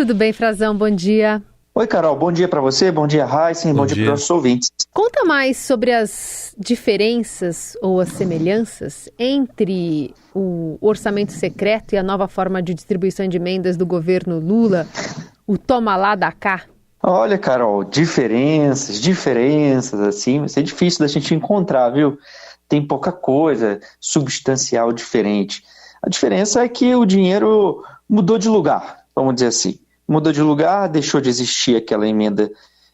Tudo bem, Frazão? Bom dia. Oi, Carol. Bom dia para você, bom dia, Heisen, bom dia para os nossos ouvintes. Conta mais sobre as diferenças ou as semelhanças entre o orçamento secreto e a nova forma de distribuição de emendas do governo Lula, o toma lá, dá cá. Olha, Carol, diferenças, assim, vai ser difícil da gente encontrar, viu? Tem pouca coisa substancial diferente. A diferença é que o dinheiro mudou de lugar, vamos dizer assim. Mudou de lugar, deixou de existir aquela emenda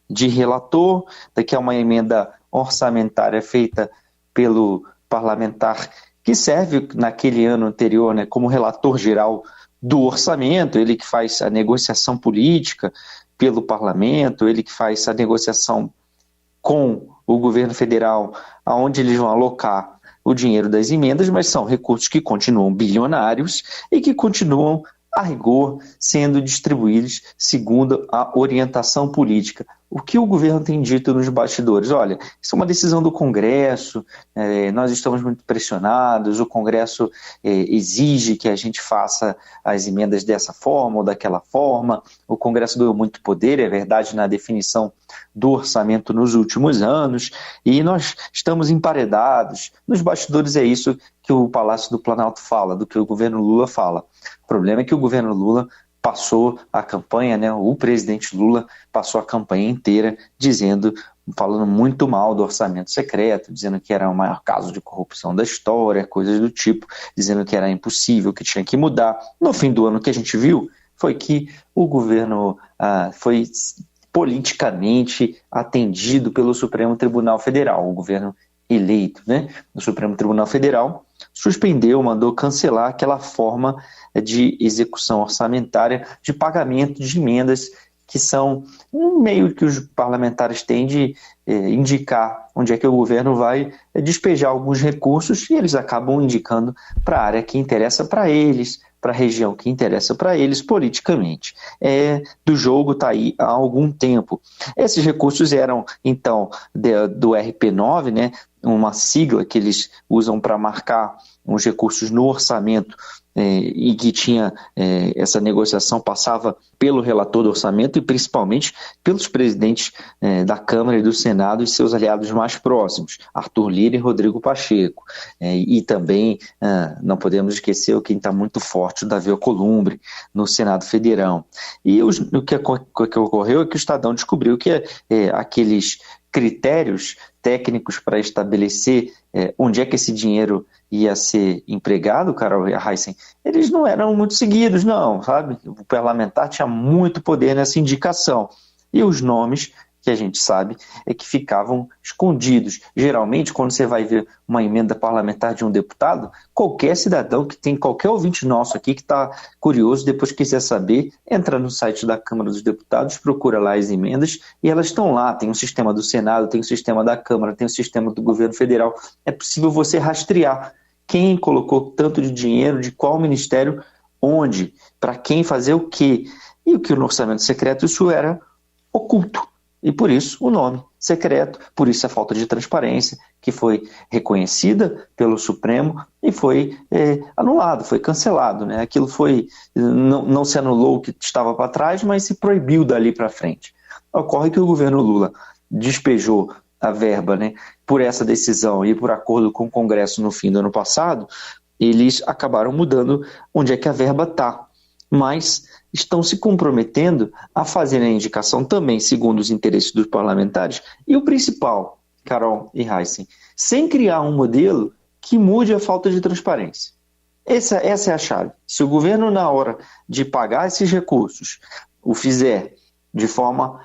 de relator, daqui a uma emenda orçamentária feita pelo parlamentar que serve naquele ano anterior, né, como relator geral do orçamento, ele que faz a negociação política pelo parlamento, ele que faz a negociação com o governo federal, aonde eles vão alocar o dinheiro das emendas, mas são recursos que continuam bilionários e que continuam a rigor, sendo distribuídos segundo a orientação política. O que o governo tem dito nos bastidores? Olha, isso é uma decisão do Congresso, nós estamos muito pressionados, o Congresso exige que a gente faça as emendas dessa forma ou daquela forma, o Congresso ganhou muito poder, é verdade, na definição do orçamento nos últimos anos, e nós estamos emparedados. Nos bastidores é isso que o Palácio do Planalto fala, do que o governo Lula fala. O problema é que o governo Lula passou a campanha, né, o presidente Lula passou a campanha inteira falando muito mal do orçamento secreto, dizendo que era o maior caso de corrupção da história, coisas do tipo, dizendo que era impossível, que tinha que mudar. No fim do ano, o que a gente viu foi que o governo foi politicamente atendido pelo Supremo Tribunal Federal, o governo eleito, né, no Supremo Tribunal Federal, suspendeu, mandou cancelar aquela forma de execução orçamentária, de pagamento de emendas, que são um meio que os parlamentares têm de indicar onde é que o governo vai despejar alguns recursos e eles acabam indicando para a área que interessa para eles, para a região que interessa para eles politicamente. Do jogo está aí há algum tempo. Esses recursos eram, então, do RP9, né, uma sigla que eles usam para marcar os recursos no orçamento e que tinha essa negociação passava pelo relator do orçamento e principalmente pelos presidentes da Câmara e do Senado e seus aliados mais próximos, Arthur Lira e Rodrigo Pacheco. E também não podemos esquecer quem está muito forte, o Davi Alcolumbre, no Senado Federal. E o que ocorreu é que o Estadão descobriu que aqueles critérios técnicos para estabelecer onde é que esse dinheiro ia ser empregado, Carol Heisen, eles não eram muito seguidos, não, sabe? O parlamentar tinha muito poder nessa indicação. E os nomes, que a gente sabe, é que ficavam escondidos. Geralmente, quando você vai ver uma emenda parlamentar de um deputado, qualquer cidadão que tem, qualquer ouvinte nosso aqui que está curioso, depois quiser saber, entra no site da Câmara dos Deputados, procura lá as emendas e elas estão lá. Tem o sistema do Senado, tem o sistema da Câmara, tem o sistema do governo federal. É possível você rastrear quem colocou tanto de dinheiro, de qual ministério, onde, para quem fazer o quê. E o que no orçamento secreto isso era oculto. E por isso o nome secreto, por isso a falta de transparência, que foi reconhecida pelo Supremo e foi anulado, foi cancelado, né? Aquilo não se anulou o que estava para trás, mas se proibiu dali para frente. Ocorre que o governo Lula despejou a verba, né, por essa decisão e por acordo com o Congresso no fim do ano passado, eles acabaram mudando onde é que a verba está. Mas estão se comprometendo a fazer a indicação também segundo os interesses dos parlamentares e o principal, Carol e Heisen, sem criar um modelo que mude a falta de transparência. Essa é a chave. Se o governo, na hora de pagar esses recursos, o fizer de forma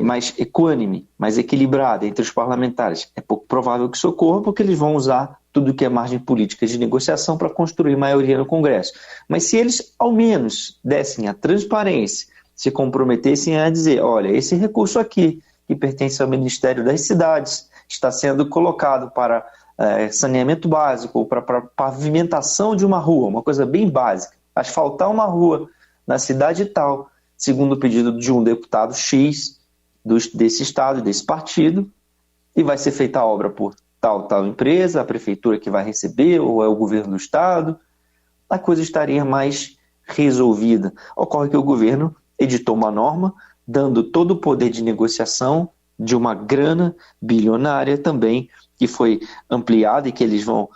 mais equânime, mais equilibrada entre os parlamentares, é pouco provável que isso ocorra, porque eles vão usar tudo que é margem política de negociação para construir maioria no Congresso. Mas se eles, ao menos, dessem a transparência, se comprometessem a dizer, olha, esse recurso aqui, que pertence ao Ministério das Cidades, está sendo colocado para saneamento básico, ou para pavimentação de uma rua, uma coisa bem básica, asfaltar uma rua na cidade tal, segundo o pedido de um deputado X desse estado, desse partido, e vai ser feita a obra por tal empresa, a prefeitura que vai receber, ou é o governo do estado, a coisa estaria mais resolvida. Ocorre que o governo editou uma norma dando todo o poder de negociação de uma grana bilionária também, que foi ampliada e que eles vão,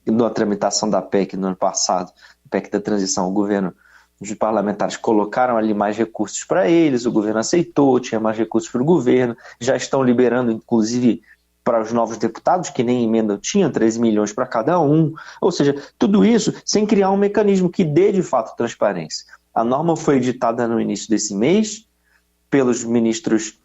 na tramitação da PEC no ano passado, PEC da transição, o governo, os parlamentares colocaram ali mais recursos para eles, o governo aceitou, tinha mais recursos para o governo, já estão liberando, inclusive, para os novos deputados, que nem emenda tinham, 13 milhões para cada um, ou seja, tudo isso sem criar um mecanismo que dê, de fato, transparência. A norma foi editada no início desse mês, pelos ministros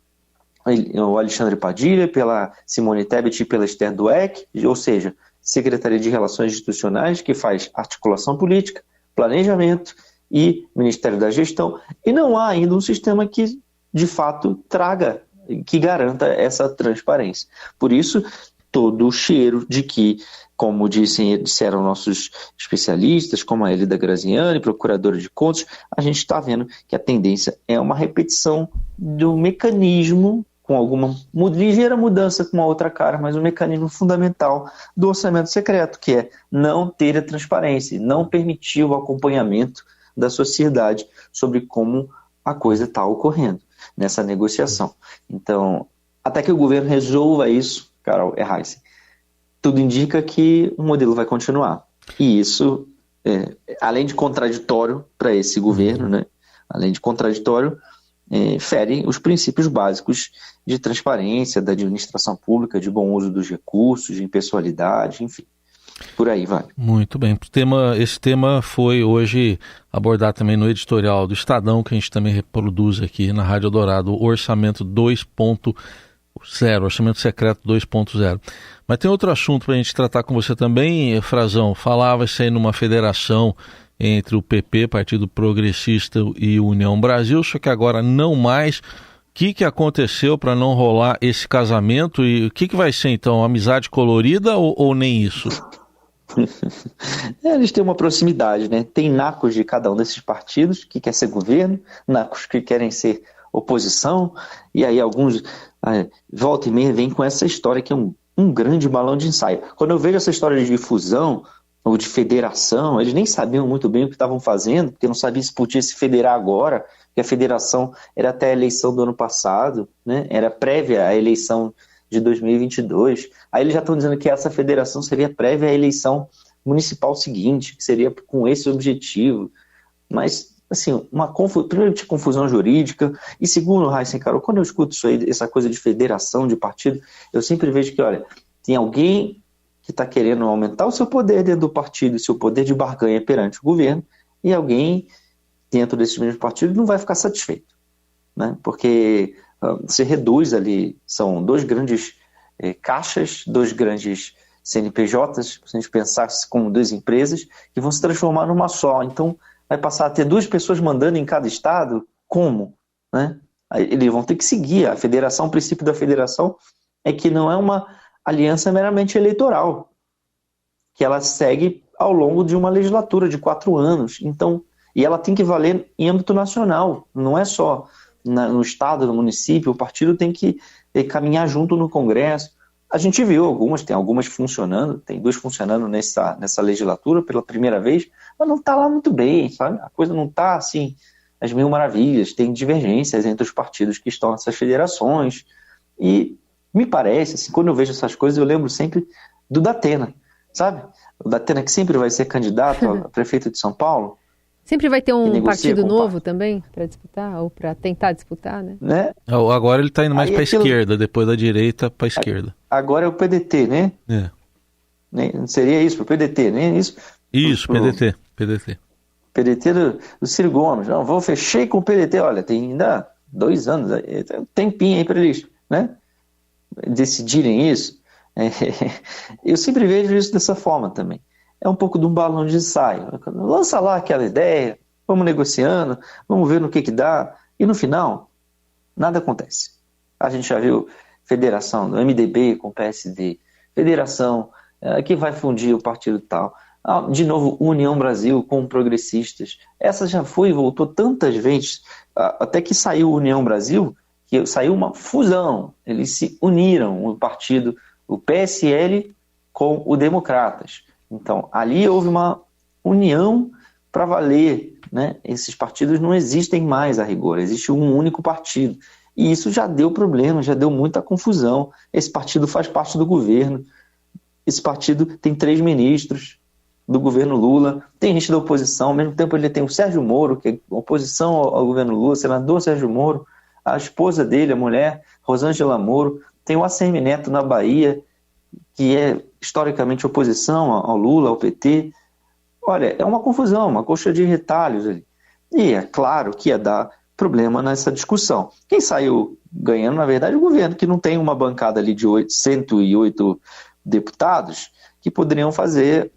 o Alexandre Padilha, pela Simone Tebet e pela Esther Dweck, ou seja, Secretaria de Relações Institucionais, que faz articulação política, planejamento e Ministério da Gestão, e não há ainda um sistema que, de fato, traga, que garanta essa transparência. Por isso, todo o cheiro de que, como disseram nossos especialistas, como a Elida Graziani, procuradora de contas, a gente está vendo que a tendência é uma repetição do mecanismo, com alguma ligeira mudança com uma outra cara, mas um mecanismo fundamental do orçamento secreto, que é não ter a transparência, não permitir o acompanhamento da sociedade sobre como a coisa está ocorrendo nessa negociação. Então, até que o governo resolva isso, Carol Erraice, tudo indica que o modelo vai continuar. E isso, além de contraditório para esse governo, né? Além de contraditório, fere os princípios básicos de transparência, da administração pública, de bom uso dos recursos, de impessoalidade, enfim. Por aí vai. Muito bem. Esse tema foi hoje abordado também no editorial do Estadão, que a gente também reproduz aqui na Rádio Eldorado, o Orçamento 2.0, Orçamento Secreto 2.0. Mas tem outro assunto para a gente tratar com você também, Frazão. Falava-se aí numa federação entre o PP, Partido Progressista, e União Brasil, só que agora não mais. O que aconteceu para não rolar esse casamento e o que vai ser então? Amizade colorida ou nem isso? Eles têm uma proximidade, né? Tem nacos de cada um desses partidos que quer ser governo, nacos que querem ser oposição, e aí alguns volta e meia vêm com essa história que é um grande balão de ensaio. Quando eu vejo essa história de fusão ou de federação, eles nem sabiam muito bem o que estavam fazendo, porque não sabiam se podia se federar agora, que a federação era até a eleição do ano passado, né? Era prévia à eleição de 2022. Aí eles já estão dizendo que essa federação seria prévia à eleição municipal seguinte, que seria com esse objetivo. Mas, assim, primeiro tinha confusão jurídica, e segundo, Raíssa e Carol, quando eu escuto isso aí, essa coisa de federação, de partido, eu sempre vejo que, olha, tem alguém que está querendo aumentar o seu poder dentro do partido, o seu poder de barganha perante o governo, e alguém dentro desses mesmos partidos não vai ficar satisfeito, né? Porque você reduz ali, são dois grandes caixas, dois grandes CNPJs, se a gente pensasse como duas empresas, que vão se transformar numa só. Então, vai passar a ter duas pessoas mandando em cada estado, como? Né? Eles vão ter que seguir a federação. O princípio da federação é que não é uma aliança meramente eleitoral, que ela segue ao longo de uma legislatura de 4 anos. Então, e ela tem que valer em âmbito nacional, não é só no estado, no município, o partido tem que caminhar junto no Congresso. A gente viu tem algumas funcionando, tem 2 funcionando nessa legislatura pela primeira vez, mas não está lá muito bem, sabe? A coisa não está assim, as mil maravilhas, tem divergências entre os partidos que estão nessas federações, e me parece, assim, quando eu vejo essas coisas, eu lembro sempre do Datena, sabe? O Datena que sempre vai ser candidato a prefeito de São Paulo. Sempre vai ter um partido novo também para disputar, ou para tentar disputar, né? Agora ele está indo mais para a esquerda, depois da direita para a esquerda. Agora é o PDT, né? Não seria isso, para o PDT, né? Isso, PDT. PDT do Ciro Gomes. Não, vou fechar com o PDT, olha, tem ainda 2 anos, tem um tempinho aí para eles, né? Decidirem isso. Eu sempre vejo isso dessa forma também. É um pouco de um balão de ensaio. Lança lá aquela ideia, vamos negociando, vamos ver no que dá, e no final, nada acontece. A gente já viu federação do MDB com o PSD, federação que vai fundir o partido tal. De novo, União Brasil com progressistas. Essa já foi e voltou tantas vezes, até que saiu União Brasil, que saiu uma fusão. Eles se uniram, o partido, o PSL com o Democratas. Então, ali houve uma união para valer, né? Esses partidos não existem mais a rigor, existe um único partido. E isso já deu problema, já deu muita confusão. Esse partido faz parte do governo, esse partido tem 3 ministros do governo Lula, tem gente da oposição, ao mesmo tempo ele tem o Sérgio Moro, que é oposição ao governo Lula, o senador Sérgio Moro, a esposa dele, a mulher, Rosângela Moro, tem o ACM Neto na Bahia, que é historicamente oposição ao Lula, ao PT. Olha, é uma confusão, uma coxa de retalhos ali. E é claro que ia dar problema nessa discussão. Quem saiu ganhando, na verdade, é o governo, que não tem uma bancada ali de 108 deputados que poderiam fazer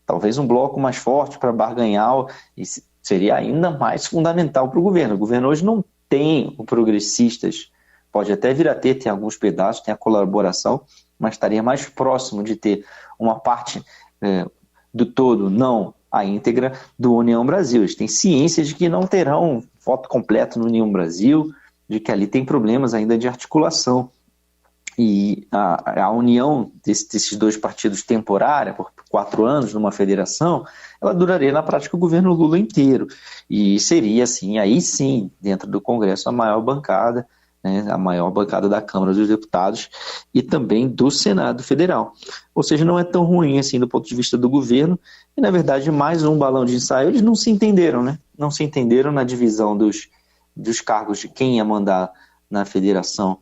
talvez um bloco mais forte para barganhar, e seria ainda mais fundamental para o governo. O governo hoje não tem o progressistas, pode até vir a ter, tem alguns pedaços, tem a colaboração, mas estaria mais próximo de ter uma parte do todo, não a íntegra, do União Brasil. Eles têm ciência de que não terão voto completo no União Brasil, de que ali tem problemas ainda de articulação. E a união desses 2 partidos temporária, por 4 anos, numa federação, ela duraria na prática o governo Lula inteiro. E seria, assim, aí sim, dentro do Congresso, a maior bancada, né, a maior bancada da Câmara dos Deputados e também do Senado Federal. Ou seja, não é tão ruim assim do ponto de vista do governo, e na verdade mais um balão de ensaio. Eles não se entenderam, né? Não se entenderam na divisão dos cargos de quem ia mandar na federação,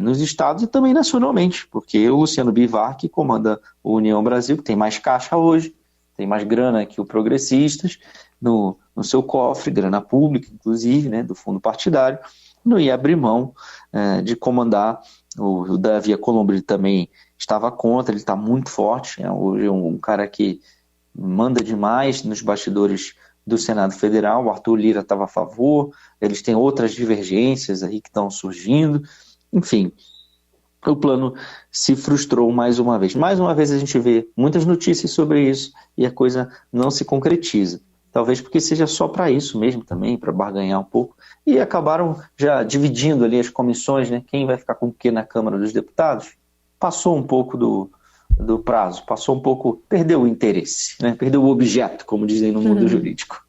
nos estados e também nacionalmente, porque o Luciano Bivar, que comanda o União Brasil, que tem mais caixa hoje, tem mais grana que o Progressistas no seu cofre, grana pública, inclusive, né, do fundo partidário, não ia abrir mão de comandar. O Davi Alcolumbre também estava contra, ele está muito forte, hoje é um cara que manda demais nos bastidores do Senado Federal. O Arthur Lira estava a favor, eles têm outras divergências aí que estão surgindo. Enfim, o plano se frustrou mais uma vez. Mais uma vez a gente vê muitas notícias sobre isso e a coisa não se concretiza. Talvez porque seja só para isso mesmo também, para barganhar um pouco. E acabaram já dividindo ali as comissões, né? Quem vai ficar com o que na Câmara dos Deputados? Passou um pouco do prazo, passou um pouco, perdeu o interesse, né? Perdeu o objeto, como dizem no mundo jurídico.